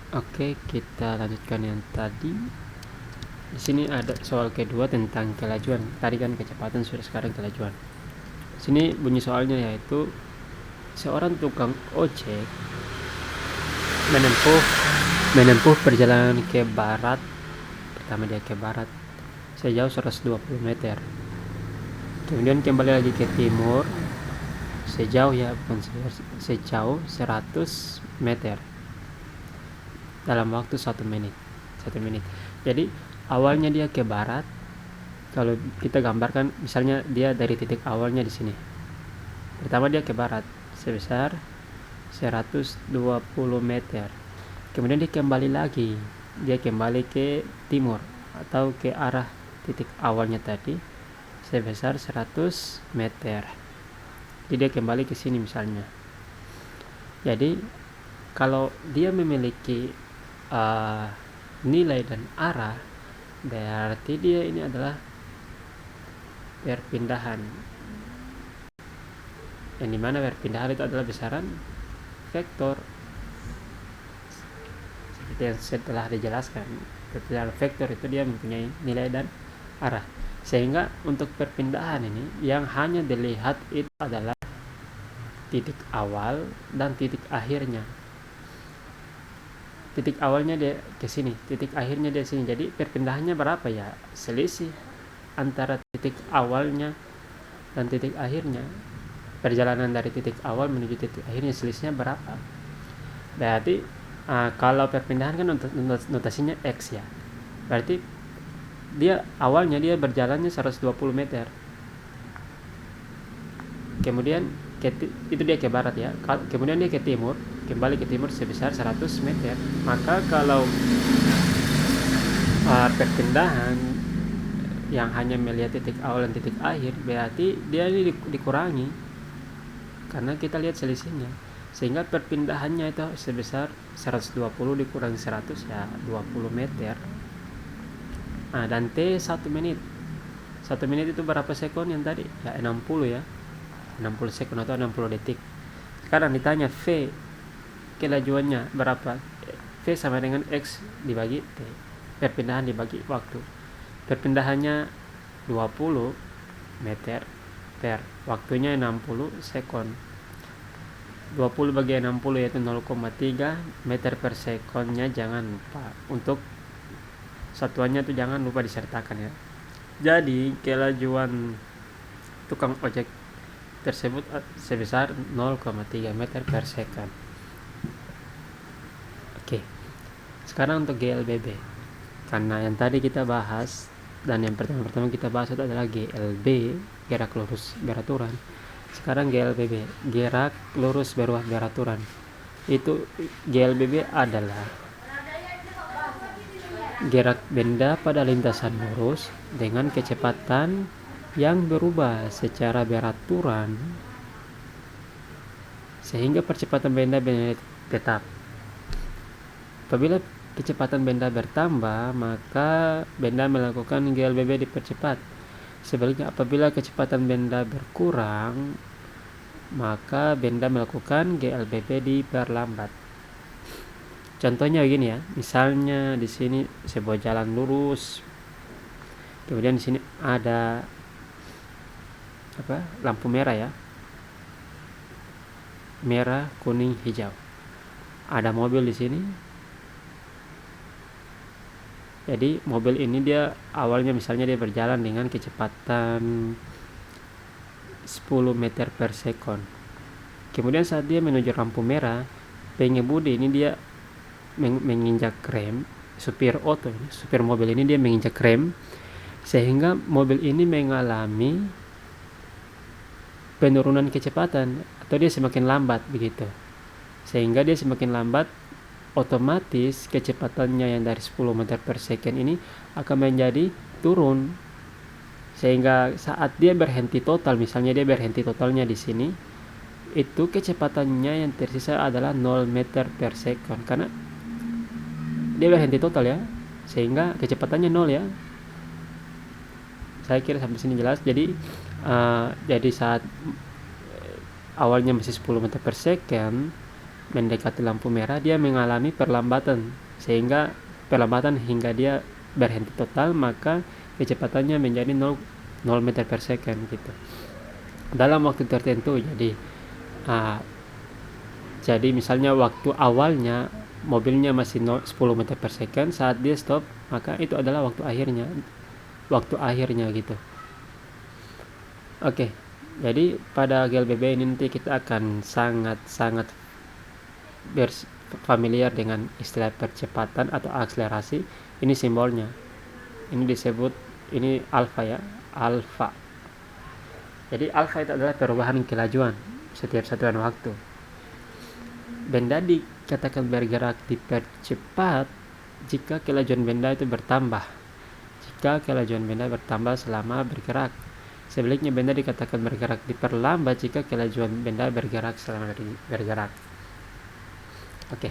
Oke, kita lanjutkan yang tadi. Di sini ada soal kedua tentang kelajuan. Tadi kan kecepatan, sudah sekarang kelajuan. Sini bunyi soalnya yaitu seorang tukang ojek menempuh menempuh perjalanan ke barat. Pertama dia ke barat sejauh 120 meter. Kemudian kembali lagi ke timur sejauh sejauh 100 meter dalam waktu 1 menit. Jadi awalnya dia ke barat. Kalau kita gambarkan, misalnya dia dari titik awalnya di sini. Pertama dia ke barat sebesar 120 meter. Kemudian dia kembali lagi. Dia kembali ke timur atau ke arah titik awalnya tadi sebesar 100 meter. Jadi dia kembali ke sini misalnya. Jadi kalau dia memiliki nilai dan arah, berarti dia ini adalah perpindahan, yang dimana perpindahan itu adalah besaran vektor seperti yang setelah dijelaskan. Perpindahan vektor itu dia mempunyai nilai dan arah, sehingga untuk perpindahan ini yang hanya dilihat itu adalah titik awal dan titik akhirnya. Titik awalnya dia ke sini, titik akhirnya dia sini. Jadi perpindahannya berapa ya? Selisih antara titik awalnya dan titik akhirnya. Perjalanan dari titik awal menuju titik akhirnya selisihnya berapa? Berarti kalau perpindahan kan notasinya X ya. Berarti dia awalnya dia berjalannya 120 meter. Kemudian itu dia ke barat ya. Kemudian dia ke timur, kembali ke timur sebesar 100 meter. Maka kalau perpindahan yang hanya melihat titik awal dan titik akhir, berarti dia ini dikurangi karena kita lihat selisihnya, sehingga perpindahannya itu sebesar 120 dikurangi 100 ya 20 meter. Dan T 1 menit. 1 menit itu berapa sekon yang tadi? Ya 60 ya. 60 sekon atau 60 detik. Sekarang ditanya V kelajuannya berapa? V sama dengan X dibagi T. Perpindahan dibagi waktu. Perpindahannya 20 meter per waktunya 60 sekon. 20 bagi 60 yaitu 0,3 meter per sekonnya, jangan lupa. Untuk satuannya itu jangan lupa disertakan ya. Jadi kelajuan tukang ojek tersebut sebesar 0,3 meter per second. Oke. Sekarang untuk GLBB. Karena yang tadi kita bahas dan yang pertama kita bahas itu adalah GLB, gerak lurus beraturan. Sekarang GLBB, gerak lurus beraturan. Itu GLBB adalah gerak benda pada lintasan lurus dengan kecepatan yang berubah secara beraturan sehingga percepatan benda tetap. Apabila kecepatan benda bertambah, maka benda melakukan GLBB dipercepat. Sebaliknya, apabila kecepatan benda berkurang, maka benda melakukan GLBB diperlambat. Contohnya begini ya, misalnya di sini sebuah jalan lurus, kemudian di sini ada lampu merah ya, merah, kuning, hijau. Ada mobil di sini. Jadi mobil ini dia awalnya misalnya dia berjalan dengan kecepatan 10 meter per second. Kemudian saat dia menuju lampu merah, pengemudi ini dia menginjak rem. Supir mobil ini dia menginjak rem sehingga mobil ini mengalami penurunan kecepatan atau dia semakin lambat begitu. Sehingga dia semakin lambat, otomatis kecepatannya yang dari 10 meter per second ini akan menjadi turun. Sehingga saat dia berhenti total, misalnya dia berhenti totalnya di sini, itu kecepatannya yang tersisa adalah 0 meter per second karena dia berhenti total ya, sehingga kecepatannya 0 ya. Saya kira sampai sini jelas. Jadi saat awalnya masih 10 meter per second, mendekati lampu merah dia mengalami perlambatan hingga dia berhenti total, maka kecepatannya menjadi 0 meter per second gitu dalam waktu tertentu. Jadi misalnya waktu awalnya mobilnya masih 10 meter per second, saat dia stop maka itu adalah waktu akhirnya gitu. Oke, jadi pada GLBB ini nanti kita akan sangat familiar dengan istilah percepatan atau akselerasi. Ini simbolnya, ini disebut ini alfa ya, alfa. Jadi alfa itu adalah perubahan kelajuan setiap satuan waktu. Benda dikatakan bergerak dipercepat jika kelajuan benda itu bertambah. Jika kelajuan benda bertambah selama bergerak. Sebaliknya benda dikatakan bergerak diperlambat jika kelajuan benda bergerak selama bergerak. Oke.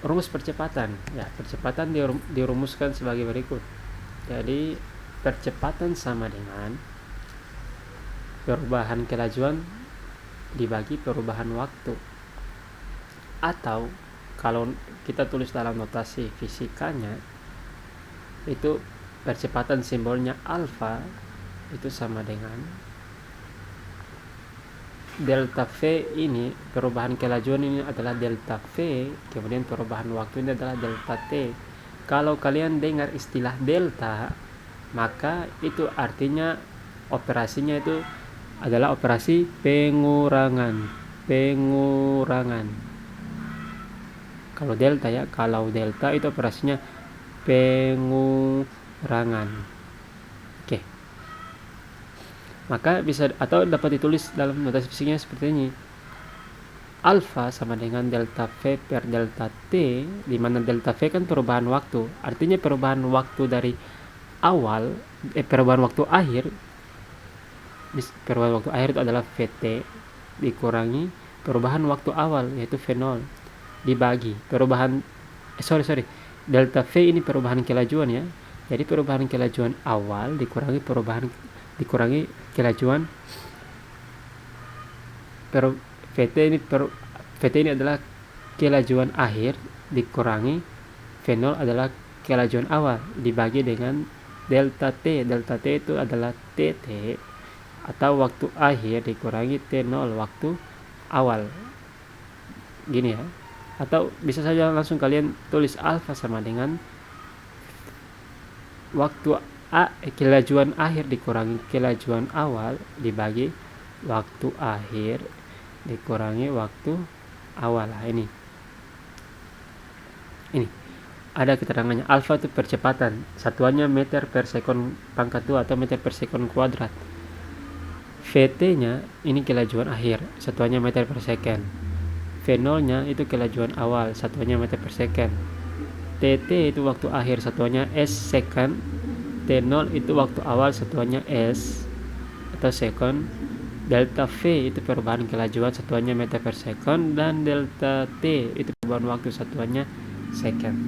Rumus percepatan. Ya, percepatan dirumuskan sebagai berikut. Jadi percepatan sama dengan perubahan kelajuan dibagi perubahan waktu. Atau kalau kita tulis dalam notasi fisikanya, itu percepatan simbolnya alfa itu sama dengan delta V. Ini perubahan kelajuan ini adalah delta V, kemudian perubahan waktu ini adalah delta T. Kalau kalian dengar istilah delta, maka itu artinya operasinya itu adalah operasi pengurangan. Kalau delta itu operasinya pengurangan. Oke. Maka bisa atau dapat ditulis dalam notasi fisiknya seperti ini. Alfa sama dengan delta V per delta T, di mana delta V kan perubahan waktu. Artinya perubahan waktu dari awal, perubahan waktu akhir. Perubahan waktu akhir itu adalah VT dikurangi perubahan waktu awal yaitu V0 dibagi perubahan delta V ini perubahan kelajuan ya. Jadi perubahan kelajuan awal dikurangi kelajuan VT ini adalah kelajuan akhir dikurangi V0 adalah kelajuan awal dibagi dengan delta T. Delta T itu adalah TT atau waktu akhir dikurangi T0 waktu awal. Gini ya. Atau bisa saja langsung kalian tulis alfa sama dengan waktu kelajuan akhir dikurangi kelajuan awal dibagi waktu akhir dikurangi waktu awal. Ini ada keterangannya. Alfa itu percepatan, satuannya meter per sekon pangkat 2 atau meter per sekon kuadrat. VT nya ini kelajuan akhir, satuannya meter per second. V0 nya itu kelajuan awal, satuannya meter per second. TT itu waktu akhir, satuannya S second. T0 itu waktu awal, satuannya S atau second. Delta V itu perubahan kelajuan, satuannya meter per second. Dan delta T itu perubahan waktu, satuannya second.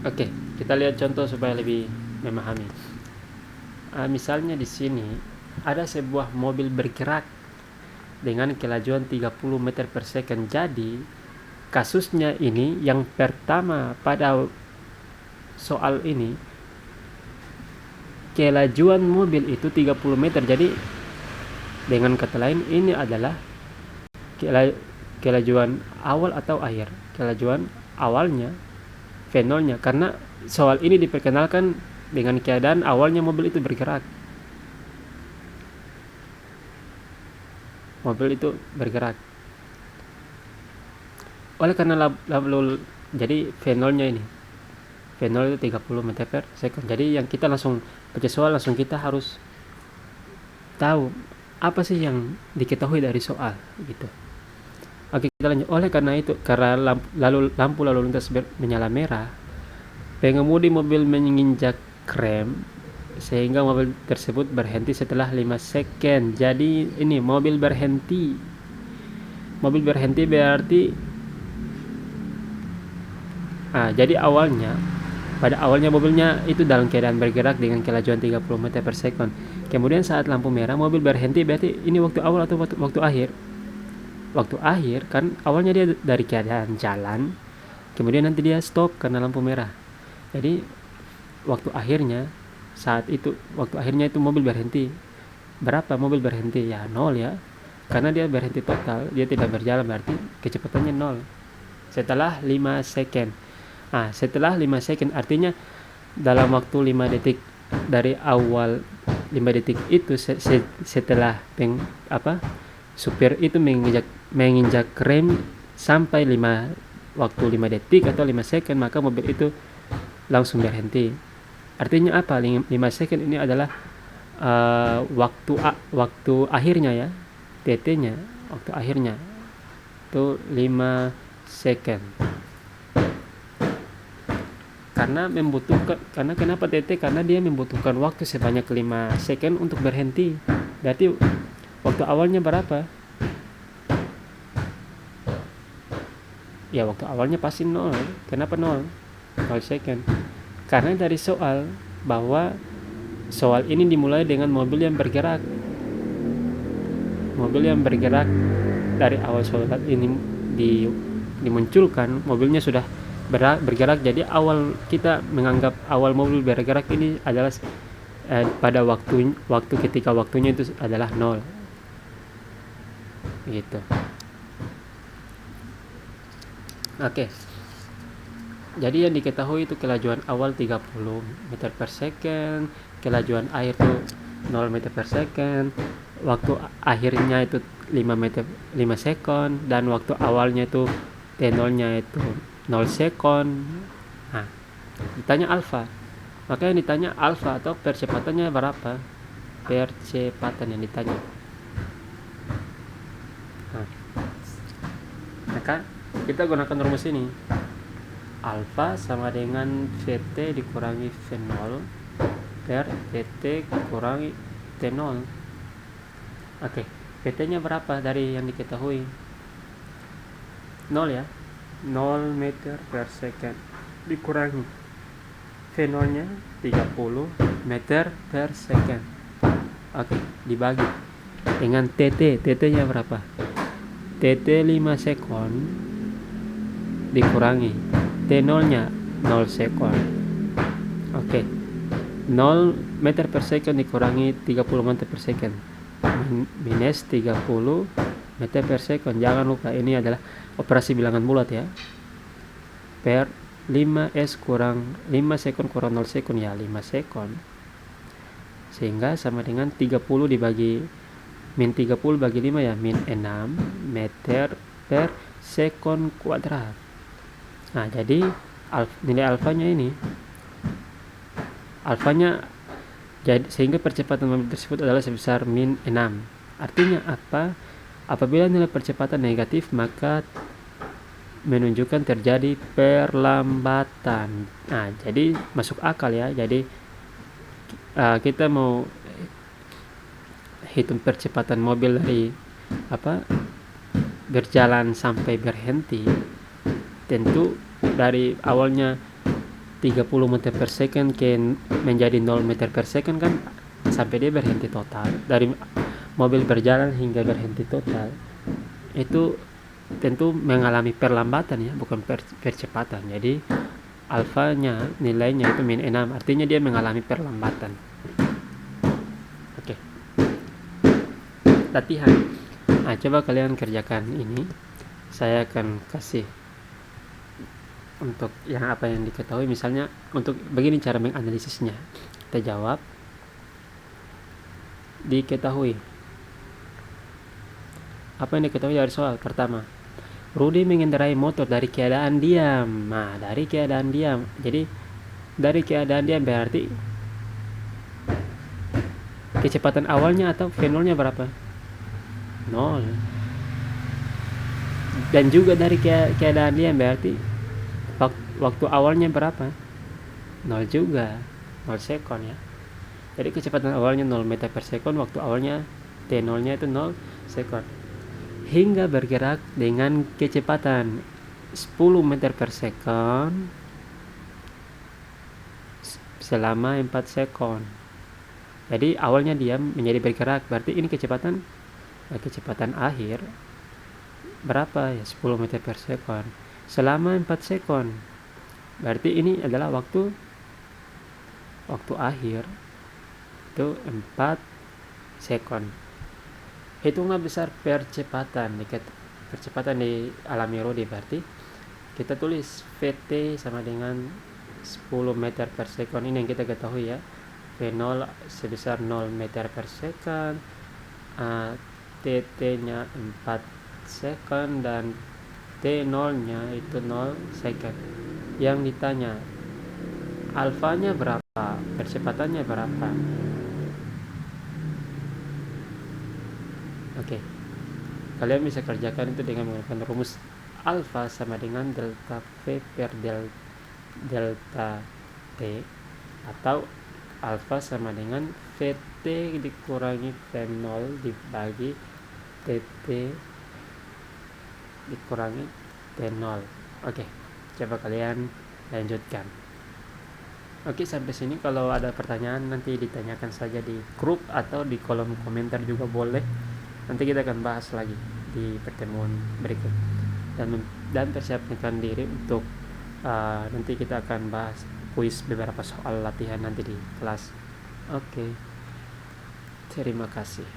Oke, kita lihat contoh supaya lebih memahami. Misalnya di sini ada sebuah mobil bergerak dengan kelajuan 30 meter per second. Jadi kasusnya ini yang pertama pada soal ini, kelajuan mobil itu 30 meter. Jadi dengan kata lain ini adalah kelajuan awal atau akhir. Kelajuan awalnya V0 nya, karena soal ini diperkenalkan dengan keadaan awalnya mobil itu bergerak. Oleh karena jadi V0 nya ini, V0 itu 30 meter per second. Jadi yang kita langsung baca soal, langsung kita harus tahu apa sih yang diketahui dari soal gitu. Oke, kita lanjut. Oleh karena itu, karena lampu lalu lintas menyala merah, pengemudi mobil menginjak rem sehingga mobil tersebut berhenti setelah 5 second. Jadi ini mobil berhenti berarti jadi pada awalnya mobilnya itu dalam keadaan bergerak dengan kelajuan 30 meter per second. Kemudian saat lampu merah mobil berhenti, berarti ini waktu awal atau waktu akhir? waktu akhir kan awalnya dia dari keadaan jalan, kemudian nanti dia stop karena lampu merah. Jadi waktu akhirnya itu mobil berhenti. Berapa mobil berhenti? Ya 0 ya. Karena dia berhenti total, dia tidak berjalan, berarti kecepatannya 0 setelah 5 second. Nah, setelah 5 second artinya dalam waktu 5 detik dari awal 5 detik itu setelah supir itu menginjak rem sampai waktu 5 detik atau 5 second, maka mobil itu langsung berhenti. Artinya apa? 5 second ini adalah waktu akhirnya ya, TT-nya, waktu akhirnya itu 5 second. Karena kenapa TT? Karena dia membutuhkan waktu sebanyak 5 second untuk berhenti. Berarti waktu awalnya berapa? Ya waktu awalnya pasti 0. Kenapa 0 second? Karena dari soal bahwa soal ini dimulai dengan mobil yang bergerak. Mobil yang bergerak dari awal soal ini dimunculkan, mobilnya sudah bergerak. Jadi awal kita menganggap awal mobil bergerak ini adalah pada waktu ketika waktunya itu adalah 0 gitu. Oke. Jadi yang diketahui itu kelajuan awal 30 meter per second, kelajuan akhir itu 0 meter per second, waktu akhirnya itu 5 second, dan waktu awalnya itu T0 nya itu 0 second. Nah, ditanya alfa. Maka yang ditanya alfa atau percepatannya berapa? Percepatan yang ditanya. Nah, maka kita gunakan rumus ini. Alfa sama dengan VT dikurangi V0 per TT kurangi T0. Oke, PT-nya berapa dari yang diketahui? 0 ya. 0 meter per second dikurangi V0-nya 30 meter per second. Oke, dibagi dengan TT-nya berapa? TT 5 second dikurangi T0-nya 0 second. Oke. 0 meter per second dikurangi 30 meter per second minus 30 meter per second. Jangan lupa ini adalah operasi bilangan bulat ya. Per 5S kurang 5 second kurang 0 second ya 5 second. Sehingga sama dengan 30 dibagi min 30 bagi 5 ya min 6 meter per second kuadrat. Nah, jadi nilai alfanya ini jadi sehingga percepatan mobil tersebut adalah sebesar min 6. Artinya apa? Apabila nilai percepatan negatif, maka menunjukkan terjadi perlambatan. Nah, jadi masuk akal ya. Jadi kita mau hitung percepatan mobil dari berjalan sampai berhenti, tentu dari awalnya 30 meter per second menjadi 0 meter per second kan, sampai dia berhenti total. Dari mobil berjalan hingga berhenti total itu tentu mengalami perlambatan ya, bukan percepatan. Jadi alfanya nilainya itu min 6, artinya dia mengalami perlambatan. Oke. Latihan. Nah, coba kalian kerjakan ini. Saya akan kasih untuk yang apa yang diketahui, misalnya untuk begini cara menganalisisnya. Kita jawab diketahui. Apa yang diketahui dari soal pertama? Rudy mengendarai motor dari keadaan diam. Nah, dari keadaan diam. Jadi dari keadaan diam berarti kecepatan awalnya atau V0-nya berapa? 0. Dan juga dari keadaan diam berarti waktu awalnya berapa? 0 juga, 0 second ya. Jadi kecepatan awalnya 0 meter per second, waktu awalnya T0 nya itu 0 second. Hingga bergerak dengan kecepatan 10 meter per second selama 4 second. Jadi awalnya diam menjadi bergerak, berarti ini kecepatan akhir berapa ya, 10 meter per second selama 4 second. Berarti ini adalah waktu akhir itu 4 second. Hitunglah besar percepatan di alami Rodi. Berarti kita tulis VT sama dengan 10 meter per second. Ini yang kita ketahui ya, V0 sebesar 0 meter per second, TT nya 4 second, dan T0 nya itu 0 second. Yang ditanya alfanya berapa, percepatannya berapa. Oke, kalian bisa kerjakan itu dengan menggunakan rumus alfa sama dengan delta V per delta T, atau alfa sama dengan VT dikurangi T0 dibagi TT dikurangi T0. Oke, coba kalian lanjutkan. Oke, sampai sini. Kalau ada pertanyaan nanti ditanyakan saja di grup atau di kolom komentar juga boleh. Nanti kita akan bahas lagi di pertemuan berikut, dan persiapkan diri untuk nanti kita akan bahas kuis beberapa soal latihan nanti di kelas. Oke, terima kasih.